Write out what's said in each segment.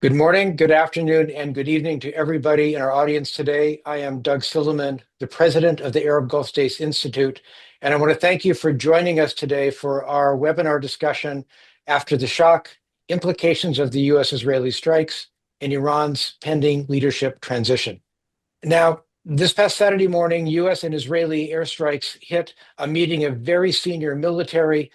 Good morning, good afternoon, and good evening to everybody in our audience today. I am Doug Silliman, the president of the Arab Gulf States Institute, and I want to thank you for joining us today for our webinar discussion after the shock, implications of the U.S. Israeli strikes, and Iran's pending leadership transition. Now, this past Saturday morning, U.S. and Israeli airstrikes hit a meeting of very senior military,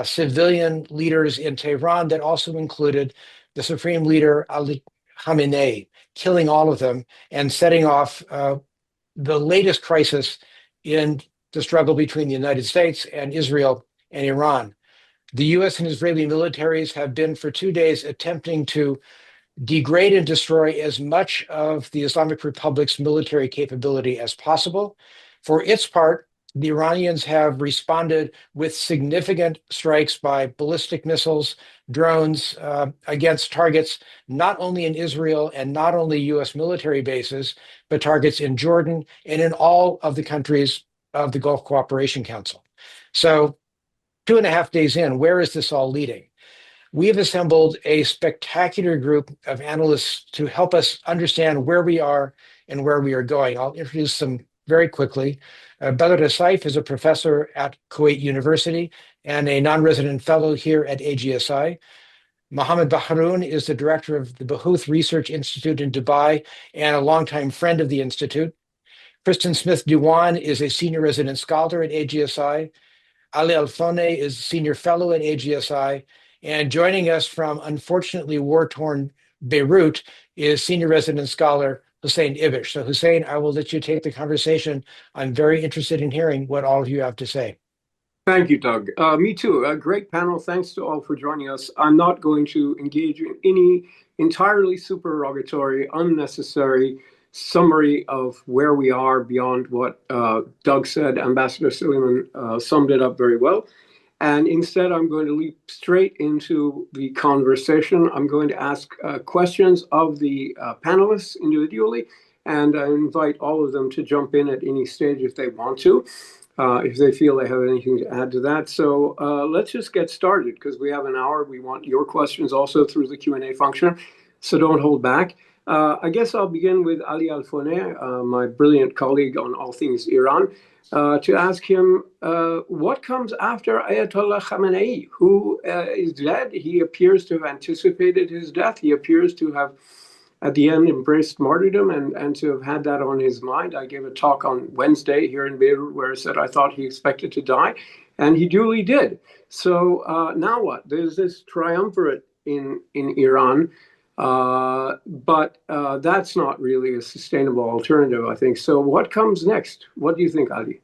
civilian leaders in Tehran that also included the Supreme Leader Ali Khamenei, killing all of them and setting off the latest crisis in the struggle between the United States and Israel and Iran. The U.S. and Israeli militaries have been for 2 days attempting to degrade and destroy as much of the Islamic Republic's military capability as possible. For its part, the Iranians have responded with significant strikes by ballistic missiles, drones against targets not only in Israel and not only U.S. military bases, but targets in Jordan and in all of the countries of the Gulf Cooperation Council. So 2.5 days in, where is this all leading? We have assembled a spectacular group of analysts to help us understand where we are and where we are going. I'll introduce them very quickly. Al-Saif is a professor at Kuwait University and a non-resident fellow here at AGSI. Mohammed Baharoon is the director of the Bahuth Research Institute in Dubai and a longtime friend of the Institute. Kristin Diwan is a senior resident scholar at AGSI. Alfoneh is senior fellow at AGSI. And joining us from unfortunately war-torn Beirut is senior resident scholar Hussein Ibish. So Hussein, I will let you take the conversation. I'm very interested in hearing what all of you have to say. Thank you, Doug. Me too. A great panel. Thanks to all for joining us. I'm not going to engage in any entirely supererogatory, unnecessary summary of where we are beyond what Doug said. Ambassador Silliman summed it up very well. And instead, I'm going to leap straight into the conversation. I'm going to ask questions of the panelists individually, and I invite all of them to jump in at any stage if they want to, if they feel they have anything to add to that. So let's just get started because we have an hour. We want your questions also through the Q&A function, so don't hold back. I guess I'll begin with Ali Alfoneh, my brilliant colleague on all things Iran, to ask him what comes after Ayatollah Khamenei, who is dead. He appears to have anticipated his death. He appears to have, at the end, embraced martyrdom and to have had that on his mind. I gave a talk on Wednesday here in Beirut where I said I thought he expected to die, and he duly did. So now what? There's this triumvirate in Iran. But that's not really a sustainable alternative, I think. So what comes next? What do you think, Ali?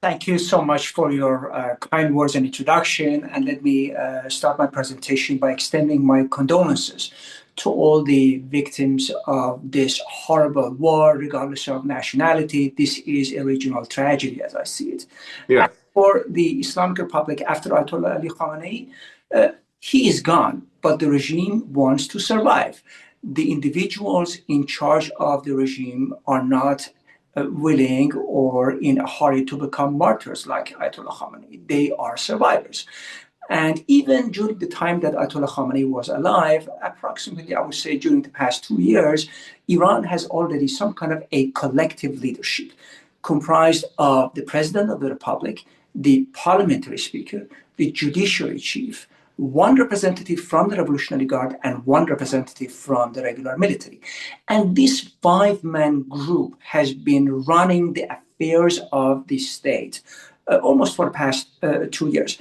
Thank you so much for your kind words and introduction. And let me start my presentation by extending my condolences to all the victims of this horrible war, regardless of nationality. This is a regional tragedy, as I see it. Yeah. And for the Islamic Republic, after Ayatollah Ali Khamenei, he is gone, but the regime wants to survive. The individuals in charge of the regime are not willing or in a hurry to become martyrs like Ayatollah Khamenei. They are survivors. And even during the time that Ayatollah Khamenei was alive, approximately, I would say, during the past 2 years, Iran has already some kind of a collective leadership comprised of the president of the republic, the parliamentary speaker, the judiciary chief, one representative from the Revolutionary Guard and one representative from the regular military. And this 5-man group has been running the affairs of the state almost for the past 2 years.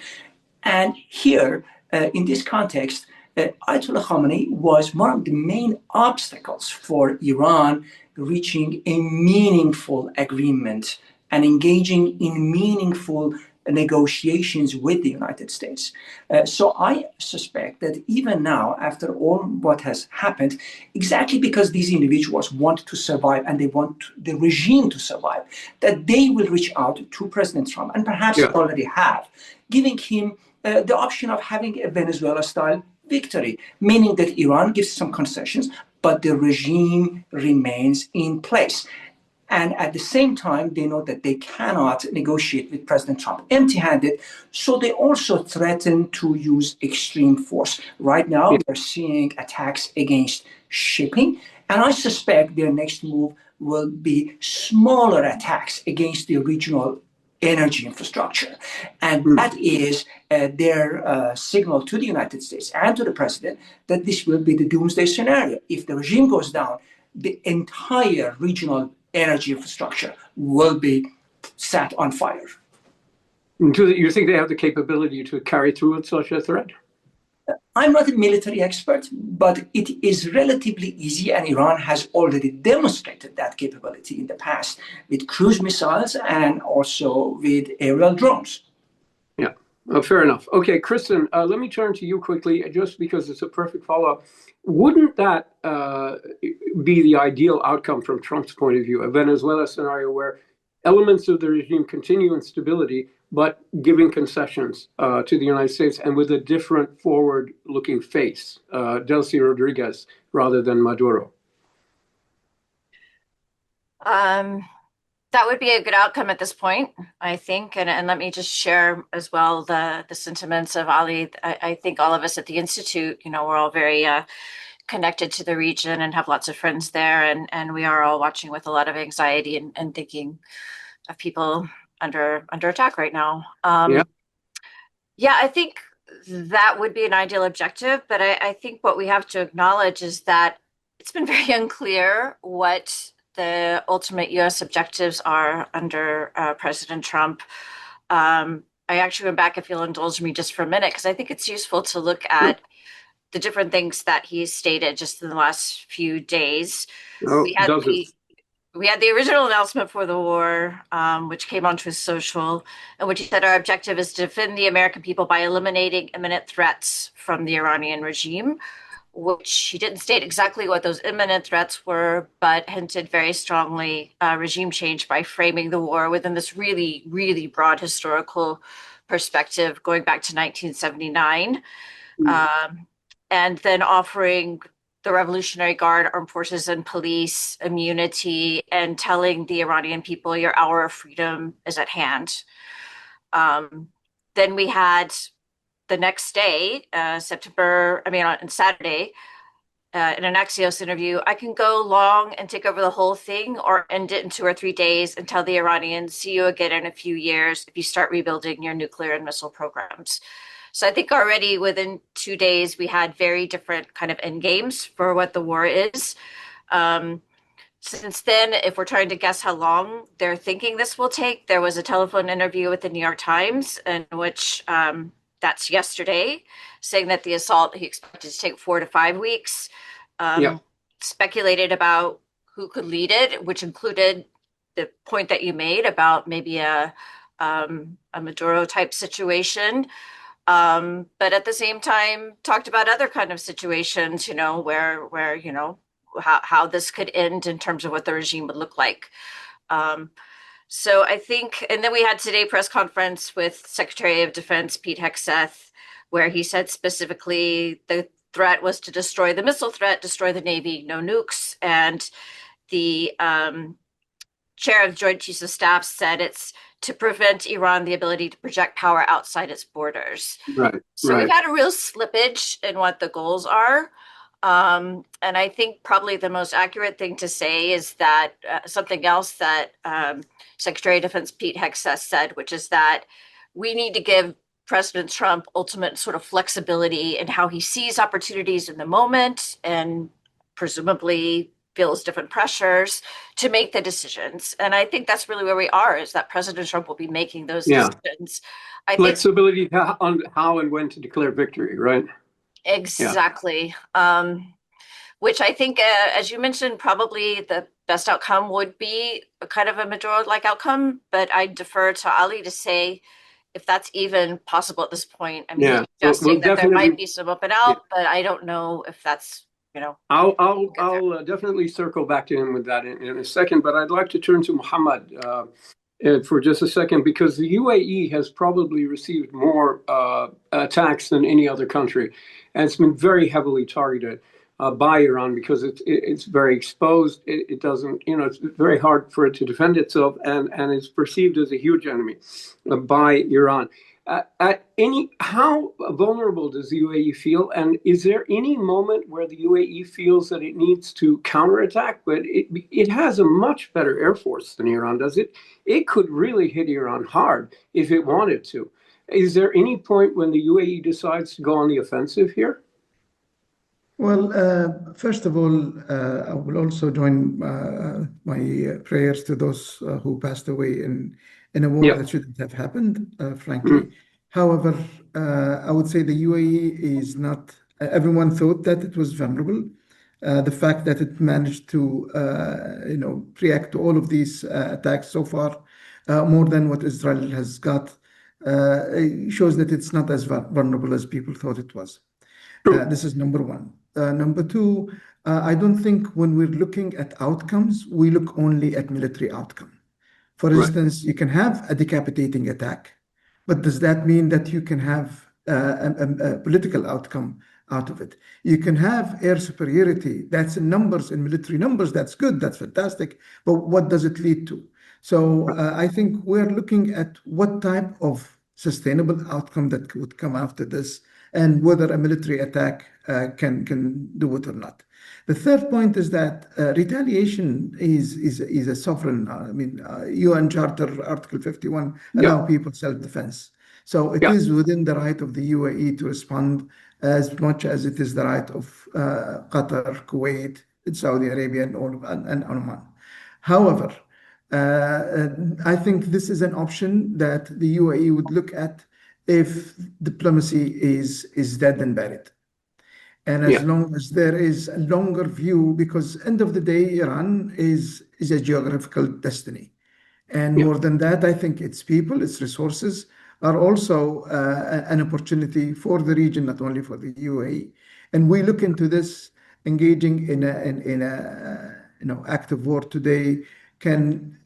And here, in this context, Ayatollah Khamenei was one of the main obstacles for Iran reaching a meaningful agreement and engaging in meaningful negotiations with the United States. So I suspect that even now, after all what has happened, exactly because these individuals want to survive and they want the regime to survive, that they will reach out to President Trump, and perhaps already have, giving him the option of having a Venezuela-style victory, meaning that Iran gives some concessions, but the regime remains in place. And at the same time, they know that they cannot negotiate with President Trump empty-handed. So they also threaten to use extreme force. Right now, we're seeing attacks against shipping. And I suspect their next move will be smaller attacks against the regional energy infrastructure. And that is their signal to the United States and to the president that this will be the doomsday scenario. If the regime goes down, the entire regional energy infrastructure will be set on fire. Do you think they have the capability to carry through with such a threat? I'm not a military expert, but it is relatively easy, and Iran has already demonstrated that capability in the past with cruise missiles and also with aerial drones. Yeah, fair enough. Okay, Kristin, let me turn to you quickly, just because it's a perfect follow-up. Wouldn't that be the ideal outcome from Trump's point of view, a Venezuela scenario where elements of the regime continue in stability, but giving concessions to the United States and with a different forward-looking face, Delcy Rodriguez rather than Maduro? That would be a good outcome at this point, I think. And let me just share as well the sentiments of Ali. I think all of us at the Institute, we're all very connected to the region and have lots of friends there. And we are all watching with a lot of anxiety and thinking of people under attack right now. Yeah, I think that would be an ideal objective. But I think what we have to acknowledge is that it's been very unclear what the ultimate U.S. objectives are under President Trump. I actually went back, if you'll indulge me just for a minute, because I think it's useful to look at the different things that he's stated just in the last few days. We had the original announcement for the war, which came onto his social, in which he said our objective is to defend the American people by eliminating imminent threats from the Iranian regime, which he didn't state exactly what those imminent threats were, but hinted very strongly regime change by framing the war within this really, really broad historical perspective going back to 1979, and then offering the Revolutionary Guard, armed forces, and police immunity, and telling the Iranian people your hour of freedom is at hand. Then we had the next day, on Saturday, in an Axios interview, I can go long and take over the whole thing or end it in 2 or 3 days and tell the Iranians, see you again in a few years if you start rebuilding your nuclear and missile programs. So I think already within 2 days, we had very different kind of end games for what the war is. Since then, if we're trying to guess how long they're thinking this will take, there was a telephone interview with the New York Times in which that's yesterday, saying that the assault he expected to take 4 to 5 weeks. Speculated about who could lead it, which included the point that you made about maybe a Maduro type situation. But at the same time, talked about other kind of situations, where how this could end in terms of what the regime would look like. So I think, and then we had today press conference with Secretary of Defense Pete Hegseth, where he said specifically the threat was to destroy the missile threat, destroy the Navy, no nukes. And the chair of Joint Chiefs of Staff said it's to prevent Iran the ability to project power outside its borders. So we've had a real slippage in what the goals are. And I think probably the most accurate thing to say is that something else that Secretary of Defense Pete Hegseth said, which is that we need to give President Trump ultimate sort of flexibility in how he sees opportunities in the moment and presumably feels different pressures to make the decisions. And I think that's really where we are, is that President Trump will be making those decisions. Flexibility on how and when to declare victory, right? Exactly. Which I think, as you mentioned, probably the best outcome would be a kind of a Maduro-like outcome. But I defer to Ali to say if that's even possible at this point. I mean, suggesting that there might be some up and out, but I don't know if that's, I'll definitely circle back to him with that in a second. But I'd like to turn to Mohammed for just a second, because the UAE has probably received more attacks than any other country, and it's been very heavily targeted. by Iran because it's very exposed. It doesn't, it's very hard for it to defend itself, and it's perceived as a huge enemy by Iran. How vulnerable does the UAE feel, and is there any moment where the UAE feels that it needs to counterattack? But it has a much better air force than Iran does. It could really hit Iran hard if it wanted to. Is there any point when the UAE decides to go on the offensive here? Well, first of all, I will also join my prayers to those who passed away in a war that shouldn't have happened, frankly. However, I would say the UAE is not, everyone thought that it was vulnerable. The fact that it managed to, react to all of these attacks so far, more than what Israel has got, shows that it's not as vulnerable as people thought it was. This is number one. Number two, I don't think when we're looking at outcomes, we look only at military outcome. For instance, you can have a decapitating attack, but does that mean that you can have a political outcome out of it? You can have air superiority. That's in numbers, in military numbers. That's good. That's fantastic. But what does it lead to? So I think we're looking at what type of sustainable outcome that would come after this, and whether a military attack can do it or not. The third point is that retaliation is a sovereign. UN Charter Article 51 allow people self-defense. So it is within the right of the UAE to respond as much as it is the right of Qatar, Kuwait, Saudi Arabia, and Oman. However, I think this is an option that the UAE would look at if diplomacy is dead and buried. And as long as there is a longer view, because end of the day, Iran is a geographical destiny. And more than that, I think its people, its resources are also an opportunity for the region, not only for the UAE. And we look into this, engaging in a active war today can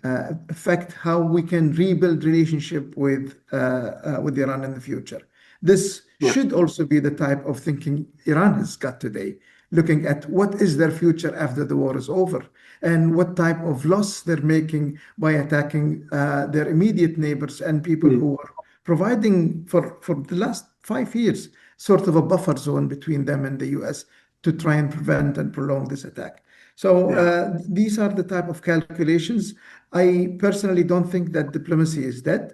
affect how we can rebuild relationship with Iran in the future. This should also be the type of thinking Iran has got today, looking at what is their future after the war is over, and what type of loss they're making by attacking their immediate neighbors and people who are providing for the last 5 years sort of a buffer zone between them and the US to try and prevent and prolong this attack. So these are the type of calculations. I personally don't think that diplomacy is dead.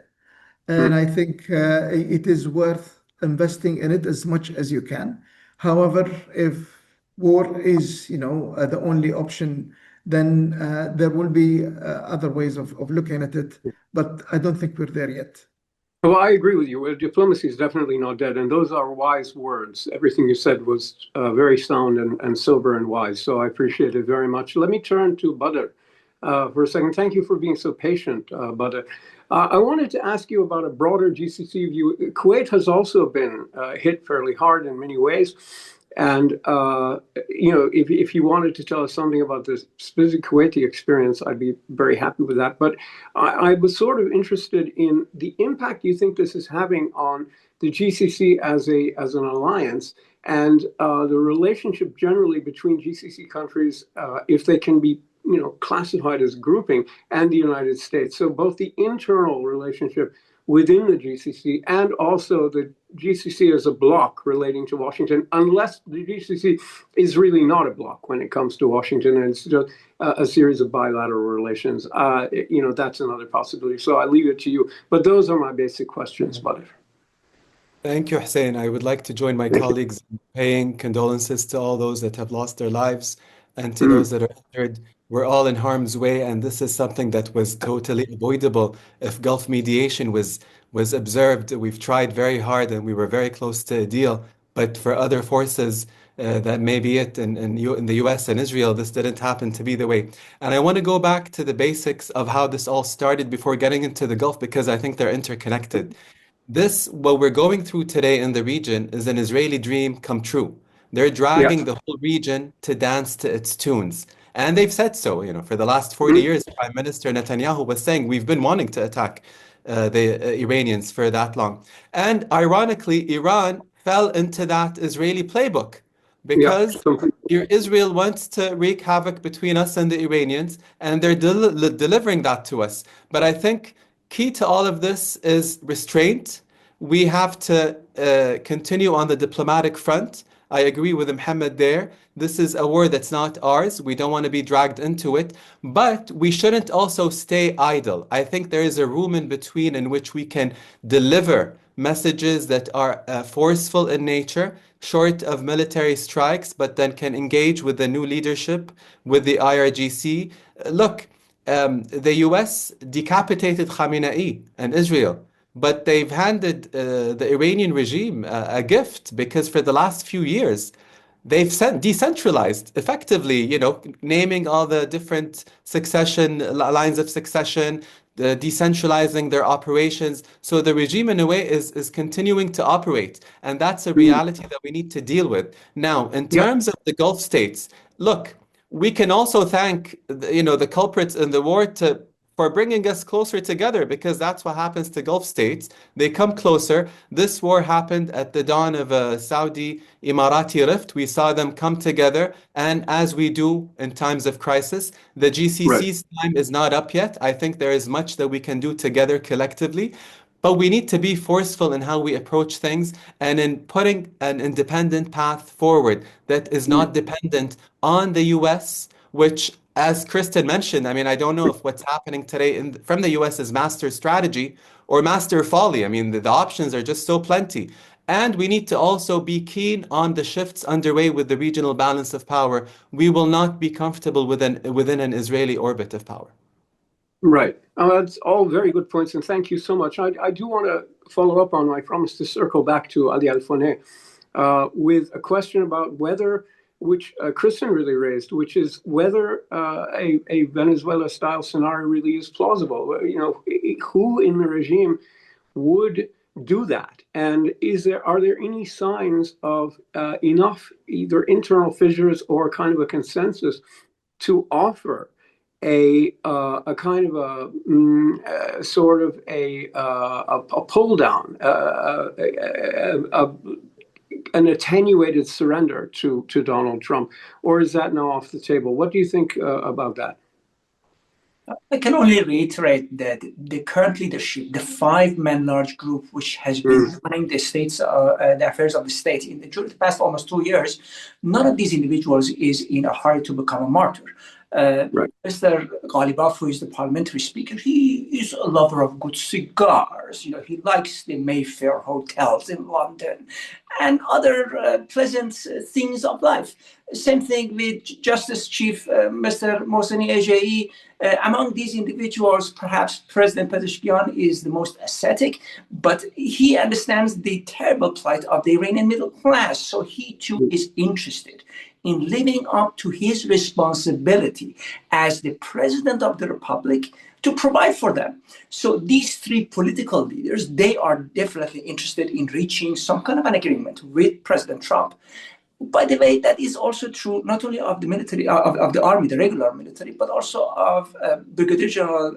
And I think it is worth investing in it as much as you can. However, if war is, the only option, then there will be other ways of looking at it. But I don't think we're there yet. Well, I agree with you. Diplomacy is definitely not dead, and those are wise words. Everything you said was very sound and sober and wise, so I appreciate it very much. Let me turn to Badr for a second. Thank you for being so patient, Badr. I wanted to ask you about a broader GCC view. Kuwait has also been hit fairly hard in many ways. And, if you wanted to tell us something about the specific Kuwaiti experience, I'd be very happy with that. But I was sort of interested in the impact you think this is having on the GCC as an alliance, and the relationship generally between GCC countries, if they can be classified as grouping, and the United States. So both the internal relationship within the GCC and also the GCC as a bloc relating to Washington, unless the GCC is really not a bloc when it comes to Washington and it's just a series of bilateral relations. That's another possibility. So I leave it to you. But those are my basic questions, Badr. Thank you, Hussein. I would like to join my colleagues in paying condolences to all those that have lost their lives and to those that are injured. We're all in harm's way, and this is something that was totally avoidable if Gulf mediation was observed. We've tried very hard, and we were very close to a deal. But for other forces, that may be it. In the U.S. and Israel, this didn't happen to be the way. And I want to go back to the basics of how this all started before getting into the Gulf, because I think they're interconnected. What we're going through today in the region is an Israeli dream come true. They're dragging the whole region to dance to its tunes. And they've said so, for the last 40 years, Prime Minister Netanyahu was saying, we've been wanting to attack the Iranians for that long. And ironically, Iran fell into that Israeli playbook. because Israel wants to wreak havoc between us and the Iranians, and they're delivering that to us. But I think key to all of this is restraint. We have to continue on the diplomatic front. I agree with Mohammed there. This is a war that's not ours. We don't want to be dragged into it, but we shouldn't also stay idle. I think there is a room in between in which we can deliver messages that are forceful in nature, short of military strikes, but then can engage with the new leadership, with the IRGC. Look, the U.S. decapitated Khamenei and Israel. But they've handed the Iranian regime a gift, because for the last few years, they've decentralized effectively, naming all the different lines of succession, decentralizing their operations. So the regime, in a way, is continuing to operate. And that's a reality that we need to deal with. Now, in terms of the Gulf states, look, we can also thank, the culprits in the war for bringing us closer together, because that's what happens to Gulf states. They come closer. This war happened at the dawn of a Saudi-Emirati rift. We saw them come together, and as we do in times of crisis, the GCC's time is not up yet. I think there is much that we can do together collectively, but we need to be forceful in how we approach things and in putting an independent path forward that is not dependent on the U.S., which, as Kristin mentioned, I mean, I don't know if what's happening today from the U.S. is master strategy or master folly. I mean, the options are just so plenty. And we need to also be keen on the shifts underway with the regional balance of power. We will not be comfortable within an Israeli orbit of power. Right. That's all very good points, and thank you so much. I do want to follow up on my promise to circle back to Ali Alfoneh with a question about whether, which Kristin really raised, which is whether a Venezuela-style scenario really is plausible. Who in the regime would do that? And are there any signs of enough either internal fissures or kind of a consensus to offer a kind of a sort of a pull down, an attenuated surrender to Donald Trump, or is that now off the table? What do you think about that? I can only reiterate that the current leadership, the five-man large group, which has been running the states, the affairs of the state during the past almost 2 years, none of these individuals is in a hurry to become a martyr. Mr. Ghalibaf, who is the parliamentary speaker, he is a lover of good cigars. He likes the Mayfair hotels in London and other pleasant things of life. Same thing with Justice Chief Mr. Mohseni AGSI. Among these individuals, perhaps President Pezeshkian is the most ascetic, but he understands the terrible plight of the Iranian middle class. So he too is interested in living up to his responsibility as the president of the republic to provide for them. So these three political leaders, they are definitely interested in reaching some kind of an agreement with President Trump. By the way, that is also true not only of the military, of the army, the regular military, but also of Brigadier General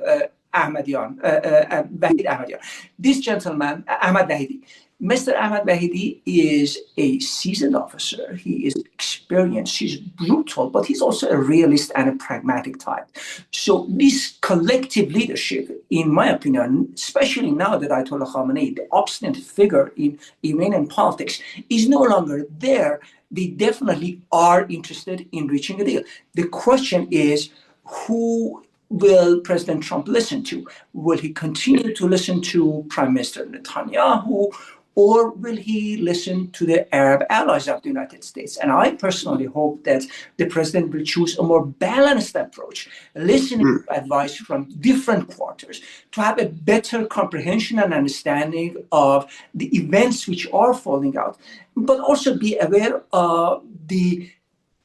Ahmadian, Wahid Ahmadian. This gentleman, Ahmad Wahidi, Mr. Ahmad Wahidi is a seasoned officer. He is experienced. He's brutal, but he's also a realist and a pragmatic type. So this collective leadership, in my opinion, especially now that Ayatollah Khamenei, the obstinate figure in Iranian politics, is no longer there, they definitely are interested in reaching a deal. The question is, who will President Trump listen to? Will he continue to listen to Prime Minister Netanyahu, or will he listen to the Arab allies of the United States? And I personally hope that the president will choose a more balanced approach, listening to advice from different quarters to have a better comprehension and understanding of the events which are falling out, but also be aware of the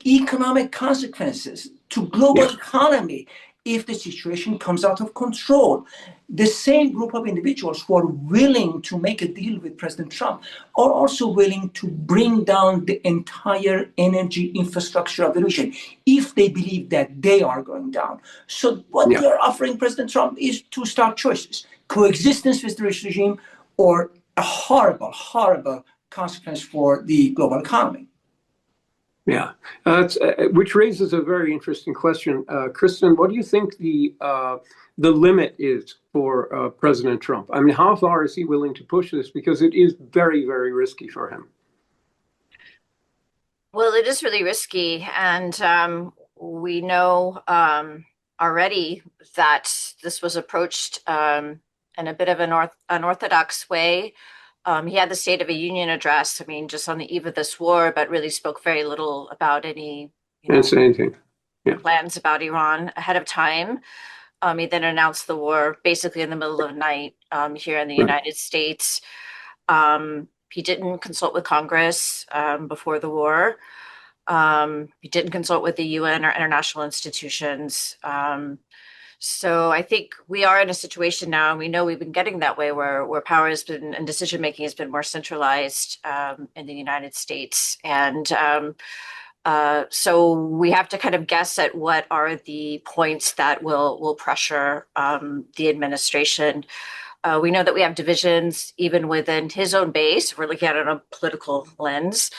economic consequences to global economy if the situation comes out of control. The same group of individuals who are willing to make a deal with President Trump are also willing to bring down the entire energy infrastructure of the region if they believe that they are going down. So what they are offering President Trump is two stark choices: coexistence with the regime or a horrible, horrible consequence for the global economy. Yeah, which raises a very interesting question. Kristin, what do you think the limit is for President Trump? I mean, how far is he willing to push this? Because it is very, very risky for him. Well, it is really risky, and we know already that this was approached in a bit of an unorthodox way. He had the State of a Union address, I mean, just on the eve of this war, but really spoke very little about any anything. Yeah. plans about Iran ahead of time. He then announced the war basically in the middle of the night here in the United States. He didn't consult with Congress before the war. He didn't consult with the UN or international institutions. So I think we are in a situation now, and we know we've been getting that way, where power has been and decision making has been more centralized in the United States, and so we have to kind of guess at what are the points that will pressure the administration. We know that we have divisions even within his own base. We're looking at it on a political lens,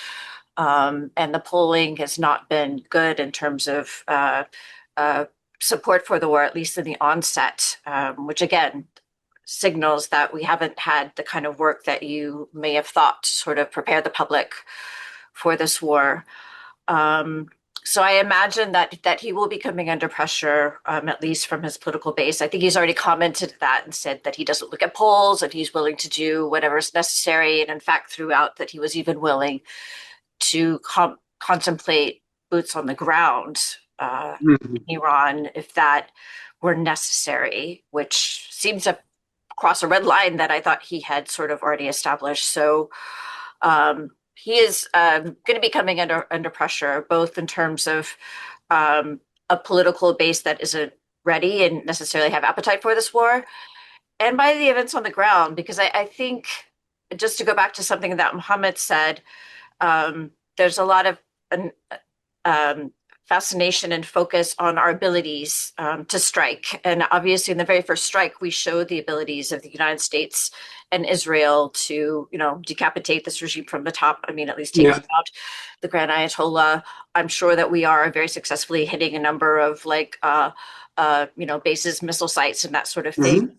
and the polling has not been good in terms of support for the war, at least in the onset, which again signals that we haven't had the kind of work that you may have thought to sort of prepare the public for this war. So I imagine that he will be coming under pressure, at least from his political base. I think he's already commented that and said that he doesn't look at polls and he's willing to do whatever is necessary. And in fact, throughout that, he was even willing to contemplate boots on the ground in Iran if that were necessary, which seems to cross a red line that I thought he had sort of already established. So he is going to be coming under pressure, both in terms of a political base that isn't ready and necessarily have appetite for this war, and by the events on the ground, because I think, just to go back to something that Mohammed said, there's a lot of fascination and focus on our abilities to strike. And obviously in the very first strike, we showed the abilities of the United States and Israel to, decapitate this regime from the top. I mean, at least taking out the Grand Ayatollah. I'm sure that we are very successfully hitting a number of bases, missile sites and that sort of thing.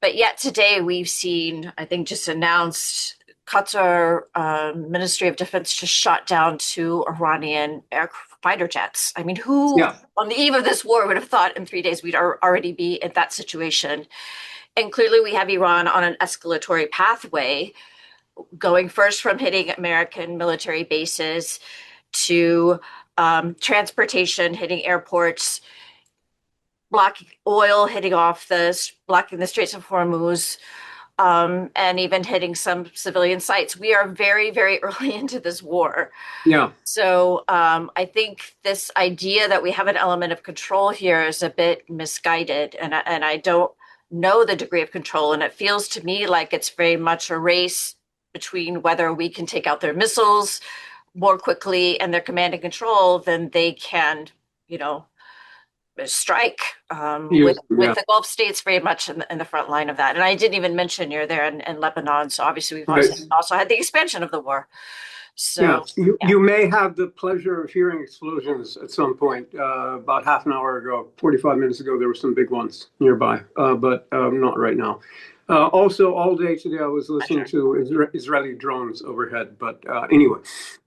But yet today we've seen, I think just announced, Qatar Ministry of Defense just shot down 2 Iranian fighter jets. I mean, who on the eve of this war would have thought in 3 days we'd already be in that situation? And clearly we have Iran on an escalatory pathway, going first from hitting American military bases to transportation, hitting airports, blocking oil, blocking the Straits of Hormuz, and even hitting some civilian sites. We are very, very early into this war. Yeah. So I think this idea that we have an element of control here is a bit misguided, and I don't know the degree of control. And it feels to me like it's very much a race between whether we can take out their missiles more quickly and their command and control than they can, strike with the Gulf states very much in the front line of that. And I didn't even mention you're there in Lebanon. So obviously we've also had the expansion of the war. So you may have the pleasure of hearing explosions at some point. About half an hour ago, 45 minutes ago, there were some big ones nearby, but not right now. Also, all day today, I was listening to Israeli drones overhead. But anyway,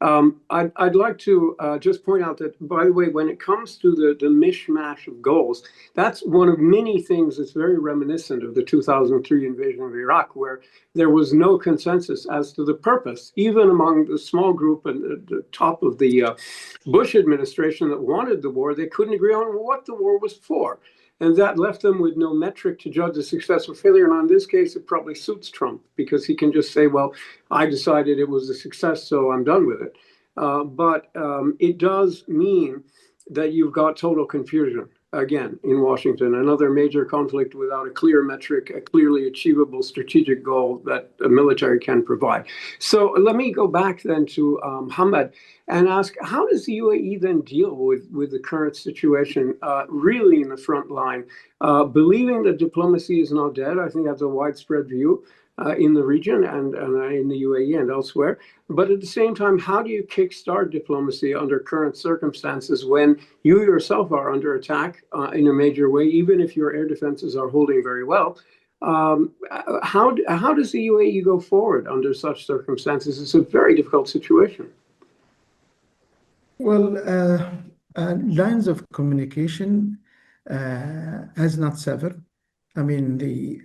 I'd like to just point out that, by the way, when it comes to the mishmash of goals, that's one of many things that's very reminiscent of the 2003 invasion of Iraq, where there was no consensus as to the purpose, even among the small group and the top of the Bush administration that wanted the war. They couldn't agree on what the war was for. And that left them with no metric to judge the success or failure. And in this case, it probably suits Trump because he can just say, well, I decided it was a success, so I'm done with it. But it does mean that you've got total confusion, again, in Washington, another major conflict without a clear metric, a clearly achievable strategic goal that a military can provide. So let me go back then to Mohammed and ask, how does the UAE then deal with the current situation really in the front line, believing that diplomacy is not dead? I think that's a widespread view. in the region and in the UAE and elsewhere. But at the same time, how do you kickstart diplomacy under current circumstances when you yourself are under attack in a major way, even if your air defenses are holding very well? How does the UAE go forward under such circumstances? It's a very difficult situation. Well, lines of communication has not severed. I mean, the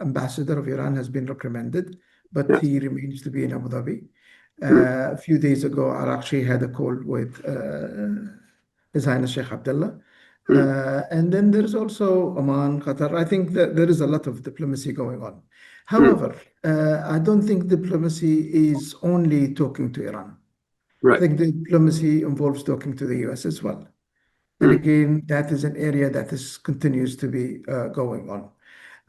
ambassador of Iran has been reprimanded, but Yes. he remains to be in Abu Dhabi. A few days ago, I actually had a call with His Highness Sheikh Abdullah. And then there's also Oman, Qatar. I think that there is a lot of diplomacy going on. However, I don't think diplomacy is only talking to Iran. Right. I think diplomacy involves talking to the U.S. as well. And again, that is an area that continues to be going on.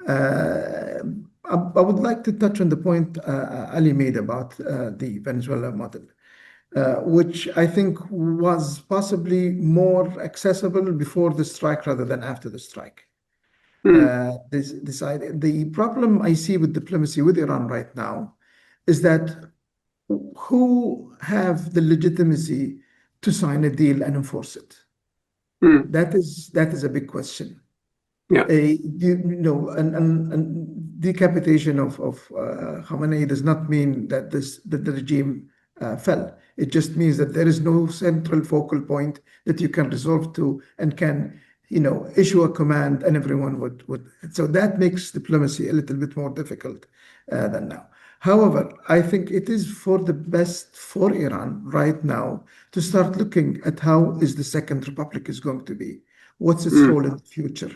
I would like to touch on the point Ali made about the Venezuela model, which I think was possibly more accessible before the strike rather than after the strike. The problem I see with diplomacy with Iran right now is that who have the legitimacy to sign a deal and enforce it? That is a big question. Yeah. Decapitation of Khamenei does not mean that the regime fell. It just means that there is no central focal point that you can resolve to and can issue a command and everyone would. So that makes diplomacy a little bit more difficult than now. However, I think it is for the best for Iran right now to start looking at how is the Second Republic is going to be. What's its role in the future?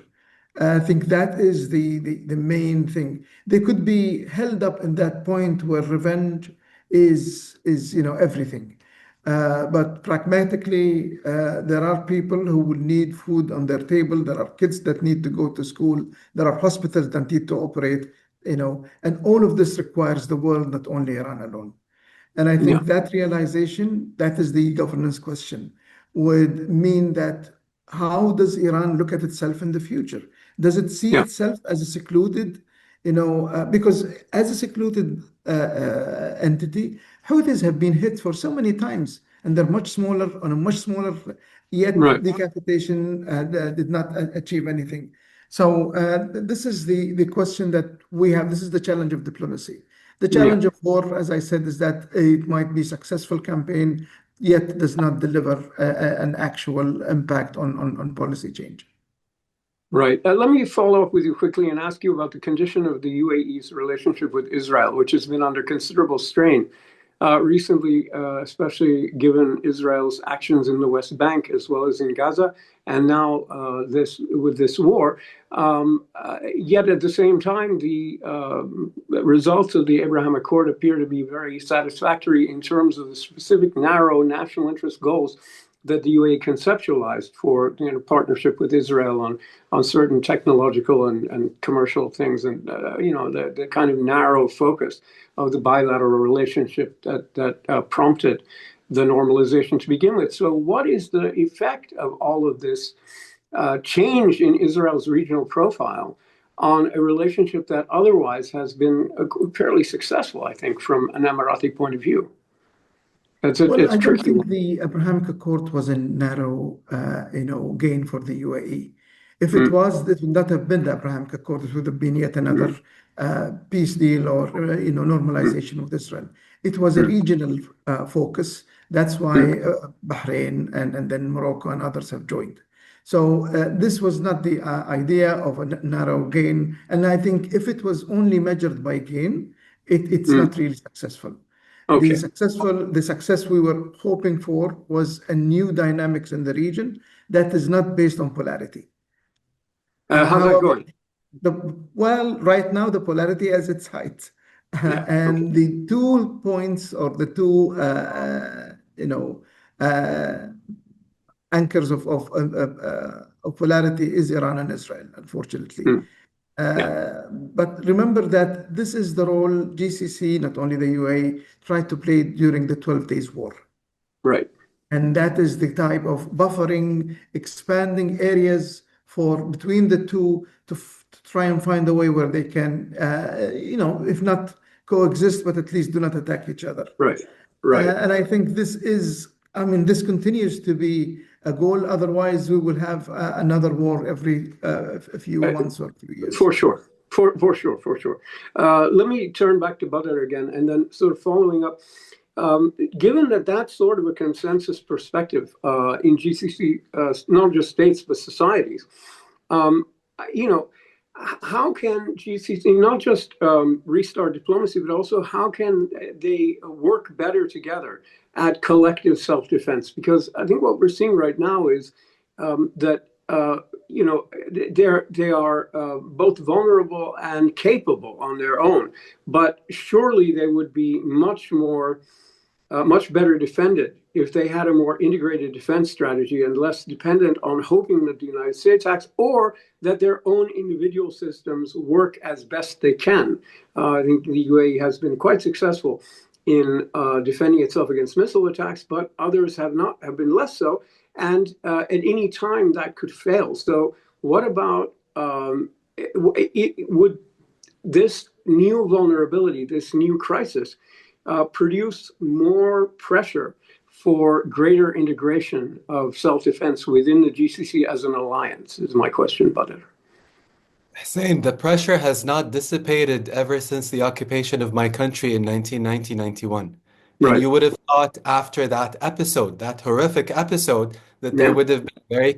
I think that is the main thing. They could be held up in that point where revenge is everything. But pragmatically, there are people who will need food on their table. There are kids that need to go to school. There are hospitals that need to operate. And all of this requires the world, not only Iran alone. And I think that realization, that is the governance question, would mean that how does Iran look at itself in the future? Does it see itself as a secluded, because as a secluded entity, Houthis have been hit for so many times, and they're much smaller, on a much smaller, yet decapitation did not achieve anything. So this is the question that we have. This is the challenge of diplomacy. The challenge of war, as I said, is that it might be a successful campaign, yet does not deliver an actual impact on policy change. Right. Let me follow up with you quickly and ask you about the condition of the UAE's relationship with Israel, which has been under considerable strain recently, especially given Israel's actions in the West Bank as well as in Gaza, and now with this war. Yet at the same time, the results of the Abraham Accord appear to be very satisfactory in terms of the specific narrow national interest goals that the UAE conceptualized for partnership with Israel on certain technological and commercial things, and the kind of narrow focus of the bilateral relationship that prompted the normalization to begin with. So what is the effect of all of this change in Israel's regional profile on a relationship that otherwise has been fairly successful, I think, from an Emirati point of view? I don't think the Abrahamic Accord was a narrow, gain for the UAE. If it was, it would not have been the Abrahamic Accord. It would have been yet another peace deal or normalization with Israel. It was a regional focus. That's why Bahrain and then Morocco and others have joined. So this was not the idea of a narrow gain. And I think if it was only measured by gain, it's not really successful. Okay. The success we were hoping for was a new dynamics in the region that is not based on polarity. How's that going? Right now the polarity has its height, and the 2 points or the two, anchors of polarity is Iran and Israel, unfortunately. But remember that this is the role GCC, not only the UAE, tried to play during the 12 Days War. Right. And that is the type of buffering, expanding areas between the two to try and find a way where they can, if not coexist, but at least do not attack each other. Right, right. And I think this continues to be a goal. Otherwise, we will have another war every few months or few years. For sure. For sure. Let me turn back to Badr again, and then sort of following up. Given that that's sort of a consensus perspective in GCC, not just states but societies, how can GCC not just restart diplomacy, but also how can they work better together at collective self-defense? Because I think what we're seeing right now is that they are both vulnerable and capable on their own, but surely they would be much better defended if they had a more integrated defense strategy and less dependent on hoping that the United States acts, or that their own individual systems work as best they can. I think the UAE has been quite successful in defending itself against missile attacks, but others have been less so. And at any time that could fail. So what about, would this new vulnerability, this new crisis, produce more pressure for greater integration of self-defense within the GCC as an alliance, is my question, Badr. Hussein, the pressure has not dissipated ever since the occupation of my country in 1990-91. Right. And you would have thought after that episode, that horrific episode, that there would have been very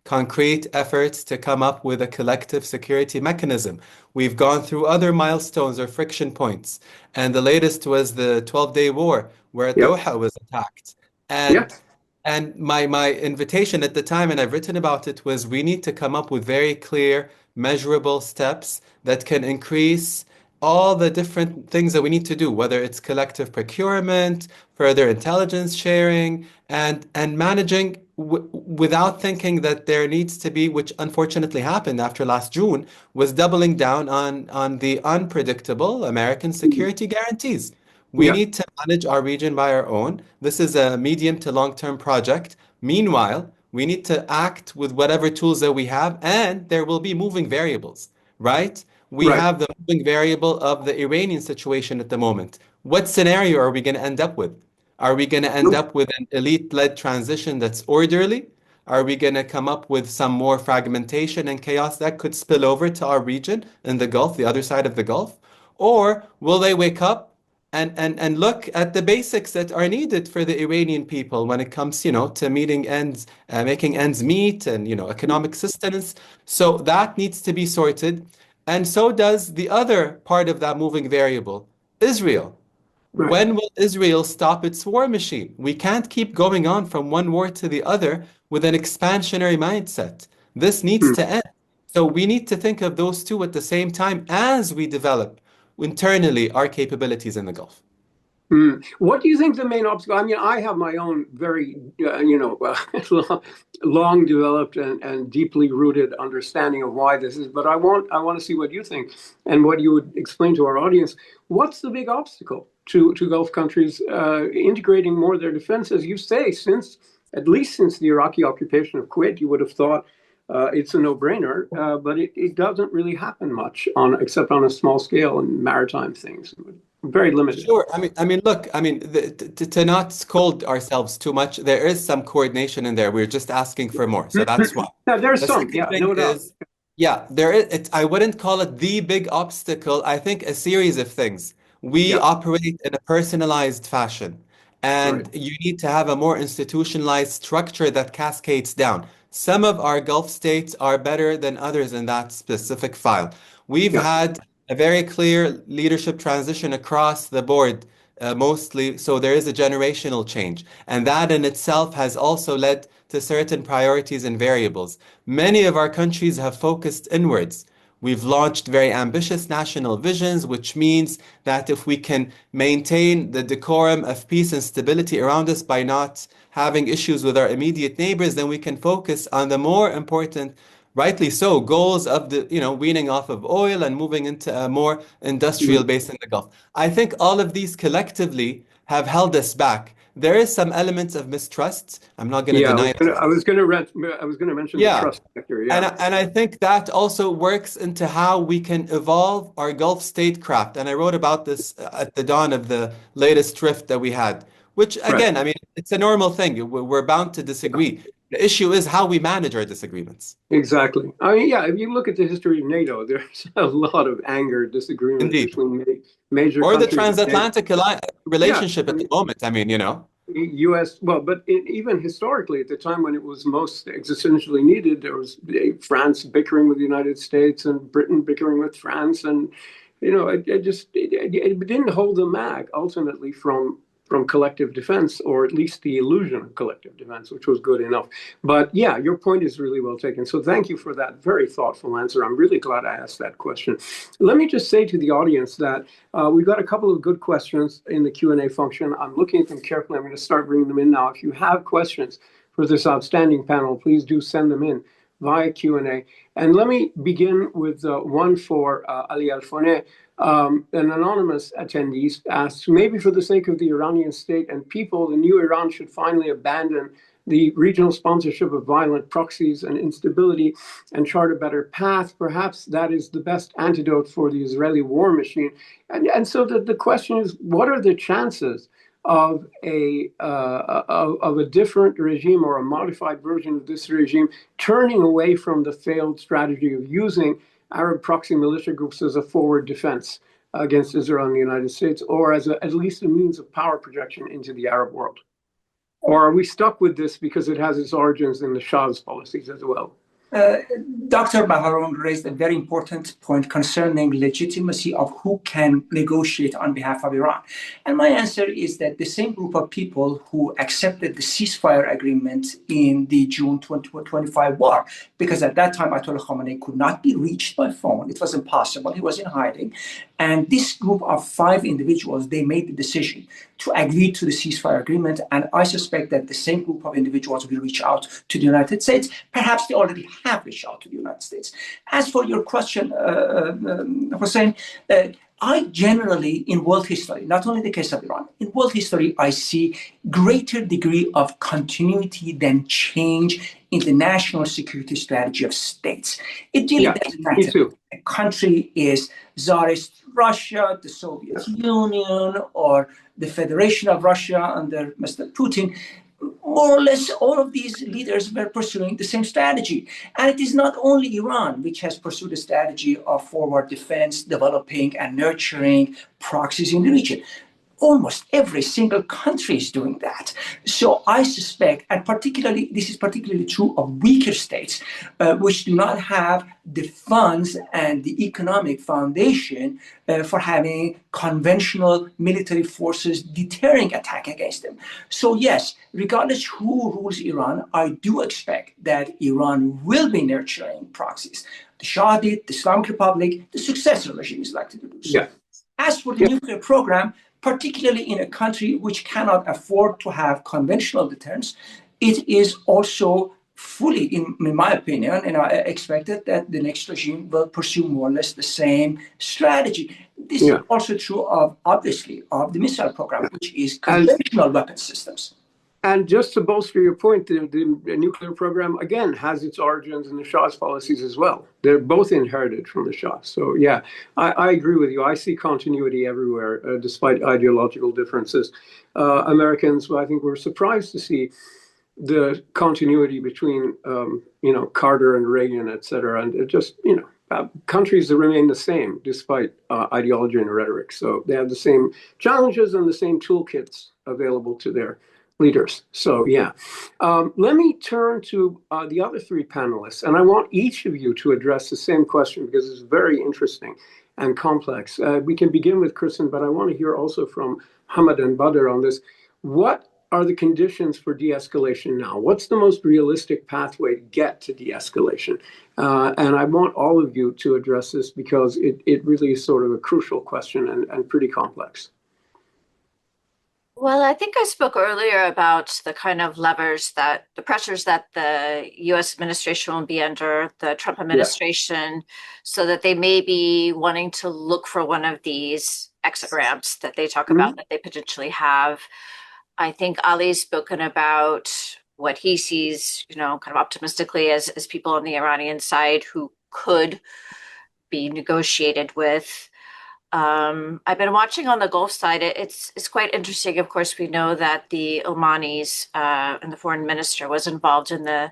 concrete efforts to come up with a collective security mechanism. We've gone through other milestones or friction points. And the latest was the 12-day war, where Doha was attacked. And my invitation at the time, and I've written about it, was we need to come up with very clear, measurable steps that can increase all the different things that we need to do, whether it's collective procurement, further intelligence sharing, and managing without thinking that there needs to be, which unfortunately happened after last June, was doubling down on the unpredictable American security guarantees. We need to manage our region by our own. This is a medium to long-term project. Meanwhile, we need to act with whatever tools that we have, and there will be moving variables, right? We have the moving variable of the Iranian situation at the moment. What scenario are we going to end up with? Are we going to end up with an elite-led transition that's orderly? Are we going to come up with some more fragmentation and chaos that could spill over to our region in the Gulf, the other side of the Gulf? Or will they wake up and look at the basics that are needed for the Iranian people when it comes, to making ends meet and, economic sustenance? So that needs to be sorted. And so does the other part of that moving variable, Israel. When will Israel stop its war machine? We can't keep going on from one war to the other with an expansionary mindset. This needs to end. So we need to think of those two at the same time as we develop internally our capabilities in the Gulf. What do you think the main obstacle? I mean, I have my own very, long developed and deeply rooted understanding of why this is, but I want to see what you think and what you would explain to our audience. What's the big obstacle to Gulf countries integrating more of their defense? As you say, at least since the Iraqi occupation of Kuwait, you would have thought it's a no-brainer, but it doesn't really happen much except on a small scale in maritime things. Very limited. Sure. Look, to not scold ourselves too much, there is some coordination in there. We're just asking for more. So that's why. There's some, no doubt. There is. I wouldn't call it the big obstacle. I think a series of things. We operate in a personalized fashion, and you need to have a more institutionalized structure that cascades down. Some of our Gulf states are better than others in that specific file. We've had a very clear leadership transition across the board, mostly. So there is a generational change. And that in itself has also led to certain priorities and variables. Many of our countries have focused inwards. We've launched very ambitious national visions, which means that if we can maintain the decorum of peace and stability around us by not having issues with our immediate neighbors, then we can focus on the more important, rightly so, goals of the, weaning off of oil and moving into a more industrial base in the Gulf. I think all of these collectively have held us back. there is some elements of mistrust. I'm not going to deny it. I was going to mention the trust factor. Yeah. And I think that also works into how we can evolve our Gulf statecraft. And I wrote about this at the dawn of the latest rift that we had, which again, I mean, it's a normal thing. We're bound to disagree. The issue is how we manage our disagreements. Exactly. I mean, yeah, if you look at the history of NATO, there's a lot of anger, disagreement between major countries. Or the transatlantic relationship at the moment. I mean, you know. U.S. Well, but even historically, at the time when it was most existentially needed, there was France bickering with the United States and Britain bickering with France, and you know, it didn't hold them back ultimately from collective defense, or at least the illusion of collective defense, which was good enough. But yeah, your point is really well taken. So thank you for that very thoughtful answer. I'm really glad I asked that question. Let me just say to the audience that we've got a couple of good questions in the Q&A function. I'm looking at them carefully. I'm going to start bringing them in now. If you have questions for this outstanding panel, please do send them in via Q&A. And let me begin with one for Ali Alfoneh. An anonymous attendee asks, maybe for the sake of the Iranian state and people, the new Iran should finally abandon the regional sponsorship of violent proxies and instability and chart a better path. Perhaps that is the best antidote for the Israeli war machine. And so the question is, what are the chances of a different regime or a modified version of this regime turning away from the failed strategy of using Arab proxy militia groups as a forward defense against Israel and the United States, or as at least a means of power projection into the Arab world? Or are we stuck with this because it has its origins in the Shah's policies as well? Dr. Baharoon raised a very important point concerning legitimacy of who can negotiate on behalf of Iran. And my answer is that the same group of people who accepted the ceasefire agreement in the June 2025 war, because at that time Ayatollah Khamenei could not be reached by phone. It was impossible. He was in hiding. And this group of 5 individuals, they made the decision to agree to the ceasefire agreement. And I suspect that the same group of individuals will reach out to the United States. Perhaps they already have reached out to the United States. As for your question, Hussein, I generally, in world history, not only the case of Iran, in world history, I see greater degree of continuity than change in the national security strategy of states. It really doesn't matter. A country is Tsarist Russia, the Soviet Union, or the Federation of Russia under Mr. Putin. More or less, all of these leaders were pursuing the same strategy. And it is not only Iran which has pursued a strategy of forward defense, developing and nurturing proxies in the region. Almost every single country is doing that. So I suspect, and this is particularly true of weaker states, which do not have the funds and the economic foundation for having conventional military forces deterring attack against them. So yes, regardless who rules Iran, I do expect that Iran will be nurturing proxies. The Shah did, the Islamic Republic, the successor regimes like to do so. As for the nuclear program, particularly in a country which cannot afford to have conventional deterrence, it is also fully, in my opinion, and I expected that the next regime will pursue more or less the same strategy. This is also true of, obviously, of the missile program, which is conventional weapon systems. And just to bolster your point, the nuclear program, again, has its origins in the Shah's policies as well. They're both inherited from the Shah. So, yeah, I agree with you. I see continuity everywhere, despite ideological differences. Americans, well, I think were surprised to see the continuity between, Carter and Reagan, et cetera. And it just, countries that remain the same despite ideology and rhetoric. So they have the same challenges and the same toolkits available to their leaders. So, yeah. Let me turn to the other 3 panelists, and I want each of you to address the same question because it's very interesting and complex. We can begin with Kristin, but I want to hear also from Mohammed and Badr on this. What are the conditions for de-escalation now? What's the most realistic pathway to get to de-escalation? And I want all of you to address this because it really is sort of a crucial question and pretty complex. Well, I think I spoke earlier about the kind of the pressures that the U.S. administration will be under, the Trump administration, so that they may be wanting to look for one of these exit ramps that they talk about that they potentially have. I think Ali's spoken about what he sees, kind of optimistically as people on the Iranian side who could be negotiated with. I've been watching on the Gulf side. It's quite interesting. Of course, we know that the Omanis and the foreign minister was involved in the